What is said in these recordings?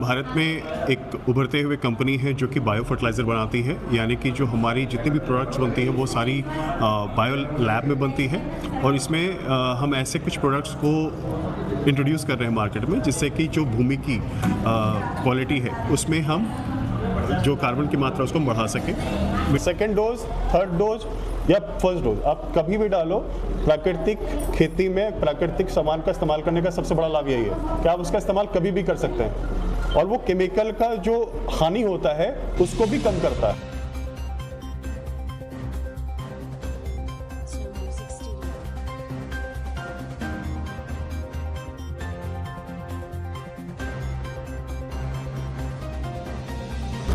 भारत में एक उभरते हुए कंपनी है जो कि बायो फर्टिलाइज़र बनाती है, यानी कि जो हमारी जितनी भी प्रोडक्ट्स बनती हैं वो सारी बायो लैब में बनती है। और इसमें हम ऐसे कुछ प्रोडक्ट्स को इंट्रोड्यूस कर रहे हैं मार्केट में, जिससे कि जो भूमि की क्वालिटी है उसमें हम जो कार्बन की मात्रा उसको बढ़ा सकें। सेकेंड डोज, थर्ड डोज या फर्स्ट डोज आप कभी भी डालो, प्राकृतिक खेती में प्राकृतिक सामान का इस्तेमाल करने का सबसे बड़ा लाभ यही है कि आप उसका इस्तेमाल कभी भी कर सकते हैं और वो केमिकल का जो हानि होता है उसको भी कम करता है।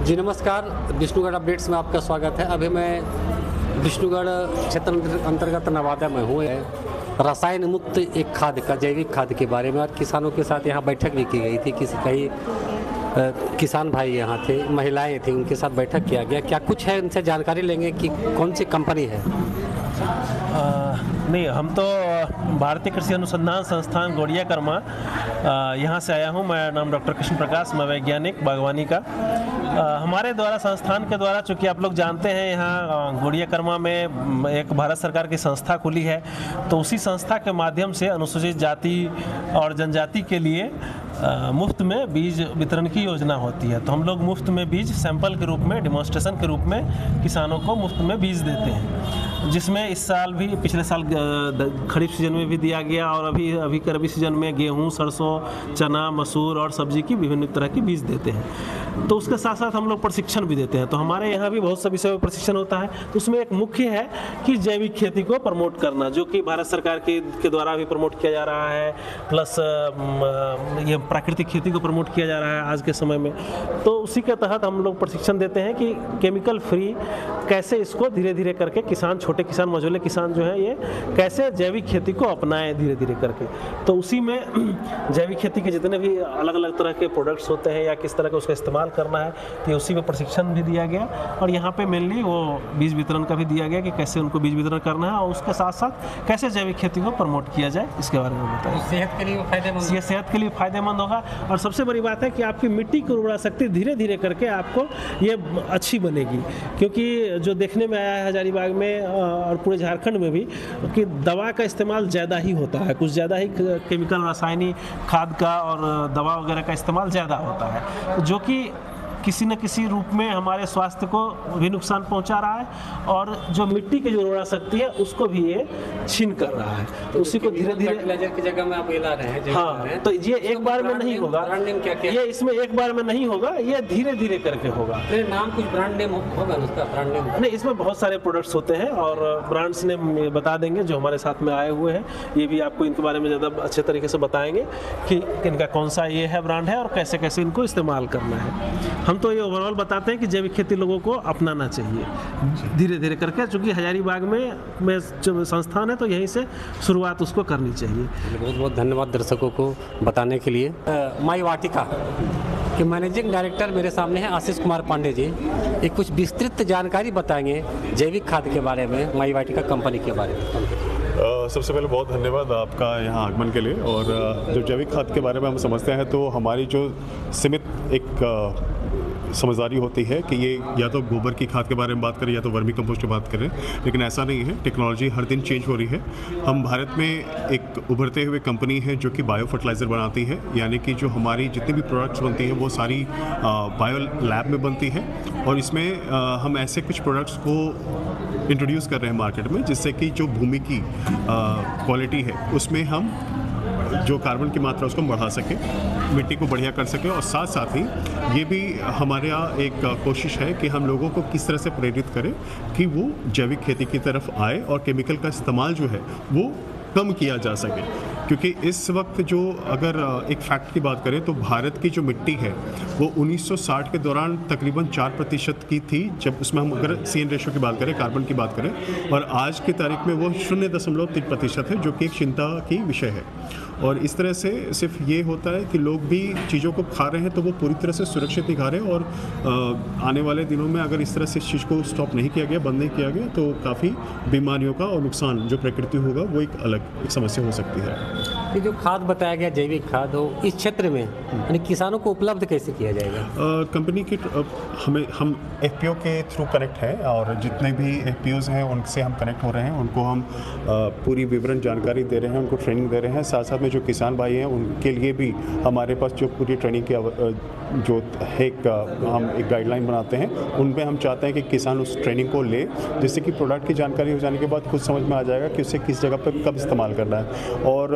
जी नमस्कार, विष्णुगढ़ अपडेट्स में आपका स्वागत है। अभी मैं विष्णुगढ़ क्षेत्र अंतर्गत नवादा में हूँ। रसायन मुक्त एक खाद का, जैविक खाद के बारे में, और किसानों के साथ यहाँ बैठक भी की गई थी। कई किसान भाई यहाँ थे, महिलाएं थी, उनके साथ बैठक किया गया। क्या कुछ है, उनसे जानकारी लेंगे कि कौन सी कंपनी है। नहीं, हम तो भारतीय कृषि अनुसंधान संस्थान गोड़िया कर्मा यहाँ से आया हूँ। मेरा नाम डॉक्टर कृष्ण प्रकाश, मैं वैज्ञानिक बागवानी का। हमारे द्वारा, संस्थान के द्वारा, चूँकि आप लोग जानते हैं यहाँ गोड़िया कर्मा में एक भारत सरकार की संस्था खुली है, तो उसी संस्था के माध्यम से अनुसूचित जाति और जनजाति के लिए मुफ्त में बीज वितरण की योजना होती है। तो हम लोग मुफ्त में बीज सैंपल के रूप में, डेमोन्स्ट्रेशन के रूप में किसानों को मुफ्त में बीज देते हैं, जिसमें इस साल भी, पिछले साल खरीफ सीजन में भी दिया गया और अभी के रबी सीजन में गेहूं, सरसों, चना, मसूर और सब्जी की विभिन्न तरह की बीज देते हैं। तो उसके साथ साथ हम लोग प्रशिक्षण भी देते हैं। तो हमारे यहाँ भी बहुत से विषय में प्रशिक्षण होता है। तो उसमें एक मुख्य है कि जैविक खेती को प्रमोट करना, जो कि भारत सरकार के द्वारा भी प्रमोट किया जा रहा है, प्लस ये प्राकृतिक खेती को प्रमोट किया जा रहा है आज के समय में। तो उसी के तहत हम लोग प्रशिक्षण देते हैं कि केमिकल फ्री कैसे इसको धीरे धीरे करके किसान, छोटे किसान, मझोले किसान जो है, ये कैसे जैविक खेती को अपनाएं धीरे धीरे करके। तो उसी में जैविक खेती के जितने भी अलग अलग तरह के प्रोडक्ट्स होते हैं या किस तरह का उसका इस्तेमाल करना है, तो उसी में प्रशिक्षण भी दिया गया। और यहाँ पे मेनली वो बीज वितरण का भी दिया गया कि कैसे उनको बीज वितरण करना है और उसके साथ साथ कैसे जैविक खेती को प्रमोट किया जाए, इसके बारे में बताया। सेहत के लिए फायदेमंद, ये सेहत के लिए फायदेमंद होगा। और सबसे बड़ी बात है कि आपकी मिट्टी की उर्वरा शक्ति धीरे धीरे करके आपको ये अच्छी बनेगी। क्योंकि जो देखने में आया है हजारीबाग में और पूरे झारखंड में भी, कि दवा का इस्तेमाल ज़्यादा ही होता है, कुछ ज़्यादा ही केमिकल, रासायनिक खाद का और दवा वगैरह का इस्तेमाल ज़्यादा होता है, जो कि किसी न किसी रूप में हमारे स्वास्थ्य को भी नुकसान पहुंचा रहा है और जो मिट्टी की जो उर्वरा शक्ति है उसको भी ये छीन कर रहा है। तो उसी को धीरे धीरे फर्टिलाइजर की जगह में आप ला रहे हैं। हाँ, तो ये एक बार में नहीं होगा, ये इसमें एक बार में नहीं होगा, ये धीरे धीरे करके होगा। नाम कुछ ब्रांड नेम होगा उसका? ब्रांड नेम नहीं, इसमें बहुत सारे प्रोडक्ट्स होते हैं और ब्रांड्स नेम बता देंगे जो हमारे साथ में आए हुए हैं। ये भी आपको इनके बारे में ज़्यादा अच्छे तरीके से बताएंगे कि इनका कौन सा ये है ब्रांड है और कैसे कैसे इनको इस्तेमाल करना है। हम तो ये ओवरऑल बताते हैं कि जैविक खेती लोगों को अपनाना चाहिए धीरे धीरे करके, चूँकि हजारीबाग में जो संस्थान है तो यहीं से शुरुआत उसको करनी चाहिए। बहुत बहुत धन्यवाद दर्शकों को बताने के लिए। माई वाटिका के मैनेजिंग डायरेक्टर मेरे सामने हैं आशीष कुमार पांडे जी। एक कुछ विस्तृत जानकारी बताएंगे जैविक खाद के बारे में, माई वाटिका कंपनी के बारे में। सबसे पहले बहुत धन्यवाद आपका यहाँ आगमन के लिए। और जो जैविक खाद के बारे में हम समझते हैं तो हमारी जो सीमित एक समझदारी होती है कि ये या तो गोबर की खाद के बारे में बात करें या तो वर्मी कंपोस्ट की बात करें, लेकिन ऐसा नहीं है। टेक्नोलॉजी हर दिन चेंज हो रही है। हम भारत में एक उभरते हुए कंपनी है जो कि बायो फर्टिलाइज़र बनाती है, यानी कि जो हमारी जितनी भी प्रोडक्ट्स बनती हैं वो सारी बायो लैब में बनती है। और इसमें हम ऐसे कुछ प्रोडक्ट्स को इंट्रोड्यूस कर रहे हैं मार्केट में, जिससे कि जो भूमि की क्वालिटी है उसमें हम जो कार्बन की मात्रा उसको बढ़ा सकें, मिट्टी को बढ़िया कर सकें। और साथ साथ ही ये भी हमारे यहाँ एक कोशिश है कि हम लोगों को किस तरह से प्रेरित करें कि वो जैविक खेती की तरफ आए और केमिकल का इस्तेमाल जो है वो कम किया जा सके। क्योंकि इस वक्त जो, अगर एक फैक्ट की बात करें तो भारत की जो मिट्टी है वो 1960 के दौरान तकरीबन 4% की थी, जब उसमें हम अगर CN रेशो की बात करें, कार्बन की बात करें, और आज की तारीख में वो 0.3% है, जो कि एक चिंता की विषय है। और इस तरह से सिर्फ ये होता है कि लोग भी चीज़ों को खा रहे हैं तो वो पूरी तरह से सुरक्षित नहीं खा रहे हैं। और आने वाले दिनों में अगर इस तरह से इस चीज़ को स्टॉप नहीं किया गया, बंद नहीं किया गया, तो काफ़ी बीमारियों का और नुकसान जो प्रकृति होगा वो एक अलग एक समस्या हो सकती है। ये जो खाद बताया गया जैविक खाद हो इस क्षेत्र में यानी किसानों को उपलब्ध कैसे किया जाएगा? कंपनी की हम एफपीओ के थ्रू कनेक्ट हैं और जितने भी एफपीओज हैं उनसे हम कनेक्ट हो रहे हैं, उनको हम पूरी विवरण जानकारी दे रहे हैं, उनको ट्रेनिंग दे रहे हैं। साथ साथ में जो किसान भाई हैं उनके लिए भी हमारे पास जो पूरी ट्रेनिंग की जो है हम एक गाइडलाइन बनाते हैं, उनमें हम चाहते हैं कि किसान उस ट्रेनिंग को ले, जिससे कि प्रोडक्ट की जानकारी हो जाने के बाद खुद समझ में आ जाएगा कि उसे किस जगह पर कब इस्तेमाल करना है। और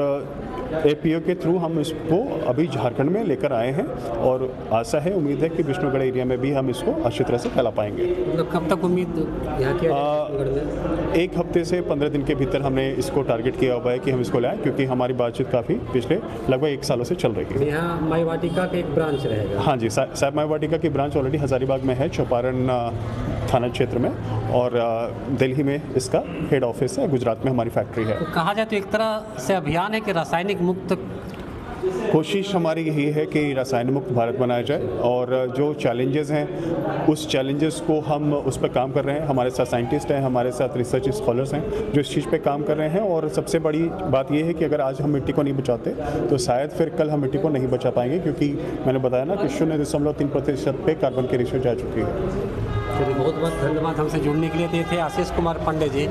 एपीओ के थ्रू हम इसको अभी झारखंड में लेकर आए हैं और आशा है, उम्मीद है कि विष्णुगढ़ एरिया में भी हम इसको अच्छी तरह से फैला पाएंगे। मतलब कब तक उम्मीद यहाँ की? एक हफ्ते से 15 दिन के भीतर हमने इसको टारगेट किया हुआ है कि हम इसको लाएं, क्योंकि हमारी बातचीत काफ़ी पिछले लगभग 1 सालों से चल रही है। यहाँ माई वाटिका का एक ब्रांच रहेगा? हाँ जी, साहब माई वाटिका की ब्रांच ऑलरेडी हजारीबाग में है, चौपारण थाना क्षेत्र में, और दिल्ली में इसका हेड ऑफिस है, गुजरात में हमारी फैक्ट्री है। तो कहा जाए तो एक तरह से अभियान है कि रासायनिक मुक्त कोशिश हमारी यही है कि रासायनिक मुक्त भारत बनाया जाए, और जो चैलेंजेस हैं उस चैलेंजेस को हम उस पर काम कर रहे हैं। हमारे साथ साइंटिस्ट हैं, हमारे साथ रिसर्च स्कॉलर्स हैं जो इस चीज़ पे काम कर रहे हैं। और सबसे बड़ी बात यह है कि अगर आज हम मिट्टी को नहीं बचाते तो शायद फिर कल हम मिट्टी को नहीं बचा पाएंगे, क्योंकि मैंने बताया ना कि 0.3% पे कार्बन की रेशियो जा चुकी है। चलिए, बहुत बहुत धन्यवाद हमसे जुड़ने के लिए। ये थे आशीष कुमार पांडे जी,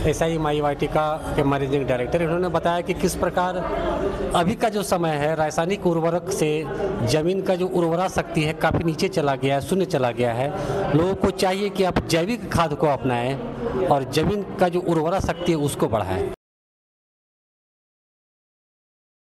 एसआई माई वाटिका के मैनेजिंग डायरेक्टर। इन्होंने बताया कि किस प्रकार अभी का जो समय है रासायनिक उर्वरक से ज़मीन का जो उर्वरा शक्ति है काफ़ी नीचे चला गया है, शून्य चला गया है। लोगों को चाहिए कि आप जैविक खाद को अपनाएं और ज़मीन का जो उर्वरा शक्ति है उसको बढ़ाएं।